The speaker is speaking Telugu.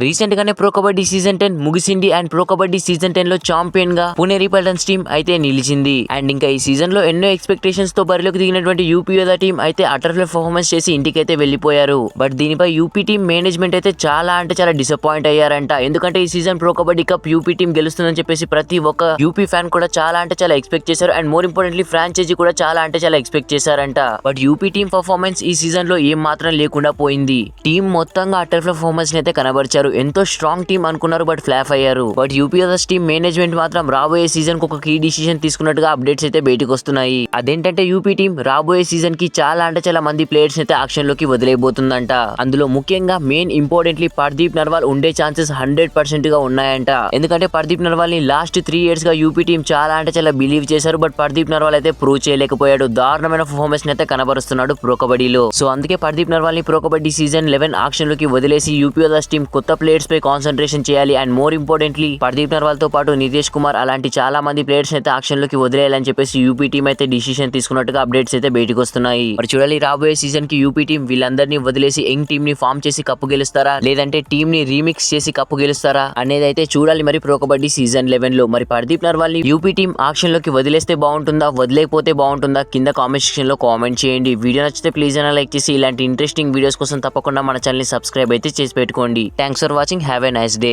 రీసెంట్ గానే ప్రో కబడ్డీ సీజన్ 10 ముగిసింది అండ్ ప్రో కబడ్డీ సీజన్ 10 లో ఛాంపియన్ గా పుణె రిపల్టన్స్ టీం అయితే నిలిచింది. అండ్ ఇంకా ఈ సీజన్ లో ఎన్నో ఎక్స్పెక్టేషన్స్ తో బరిలోకి దిగినటువంటి యూపీ యోధా టీం అయితే అటర్ ఫ్లాప్ పర్ఫార్మెన్స్ చేసి ఇంటికి అయితే వెళ్లిపోయారు. బట్ దీనిపై యూపీ టీం మేనేజ్మెంట్ అయితే చాలా డిసప్పాయింట్ అయ్యారంట. ఎందుకంటే ఈ season pro kabaddi cup UP team గెలుస్తుందని చెప్పేసి ప్రతి ఒక్క యూపీ ఫ్యాన్ కూడా చాలా ఎక్స్పెక్ట్ చేశారు. అండ్ మోర్ ఇంపార్టెంట్లీ ఫ్రాంచైజీ కూడా చాలా ఎక్స్పెక్ట్ చేశారంట. బట్ యూపీ టీం పర్ఫార్మెన్స్ ఈ సీజన్ లో ఏం మాత్రం లేకుండా పోయింది. టీం మొత్తంగా అటర్ ఫ్లాప్ పర్ఫార్మెన్స్ అయితే కనబరిచారు. ఎంతో స్ట్రాంగ్ టీం అనుకున్నారు బట్ ఫ్లాప్ అయ్యారు. But UP Yoddhas team management మాత్రం రాబోయే సీజన్ కు ఒక కీ డిసిషన్ తీసుకున్నట్టుగా అప్డేట్స్ అయితే బయటకు వస్తున్నాయి. అదేంటంటే యూపీ టీం రాబోయే సీజన్ కి చాలా మంది ప్లేయర్స్ అయితే యాక్షన్ లోకి వదిలేయబోతుందంట. అందులో ముఖ్యంగా మెయిన్ ఇంపార్టెంట్లీ పర్దీప్ నర్వాల్ ఉండే ఛాన్సెస్ 100% గా ఉన్నాయంట. ఎందుకంటే పర్దీప్ నర్వాల్ ని లాస్ట్ 3 years గా యూపీ టీం చాలా బిలీవ్ చేశారు. బట్ పర్దీప్ నర్వాల్ అయితే ప్రూవ్ చేయలేకపోయాడు. దారుణమైన పర్ఫార్మెన్స్ అయితే కనబరుస్తున్నాడు ప్రో కబడ్డీలో. సో అందుకే పర్దీప్ నర్వాల్ ని ప్రో కబడ్డీ సీజన్ 11 యాక్షన్ లోకి వదిలేసి యూపీ యోధాస్ టీం కొత్త ప్లేయర్స్ పై కాన్సన్ట్రేషన్ చేయాలి. And more importantly Pardeep Narwal తో పాటు నితేష్ కుమార్ అలాంటి చాలా మంది ప్లేయర్స్ అయితే యాక్షన్ లోకి వదిలేయాలని చెప్పేసి యూపీ టీం అయితే డిసిషన్ తీసుకున్నట్టుగా అప్డేట్స్ అయితే బయటకు వస్తున్నాయి. మరి చూడాలి రాబోయే సీజన్ కి యూపీ టీం వీళ్ళందరినీ వదిలేసి యంగ్ టీం ని ఫామ్ చేసి కప్పు గెలుస్తారా లేదంటే టీం ని రీమిక్స్ చేసి కప్పు గెలుస్తారా అనేది అయితే చూడాలి మరి ప్రో కబడ్డీ సీజన్ 11 లో. మరి పర్దీప్ నర్వాల్ ని యూపీ టీం యాక్షన్ లోకి వదిలేస్తే బాగుంటుందా వదిలేకపోతే బాగుంటుందా కింద కామెంట్ సెక్షన్ లో కామెంట్ చేయండి. వీడియో నచ్చితే ప్లీజ్ అయినా లైక్ చేసి ఇలాంటి ఇంట్రెస్టింగ్ వీడియోస్ కోసం తప్పకుండా మన ఛానల్ ని సబ్స్క్రైబ్ అయితే చేసి పెట్టుకోండి. Thanks for watching. Have a nice day.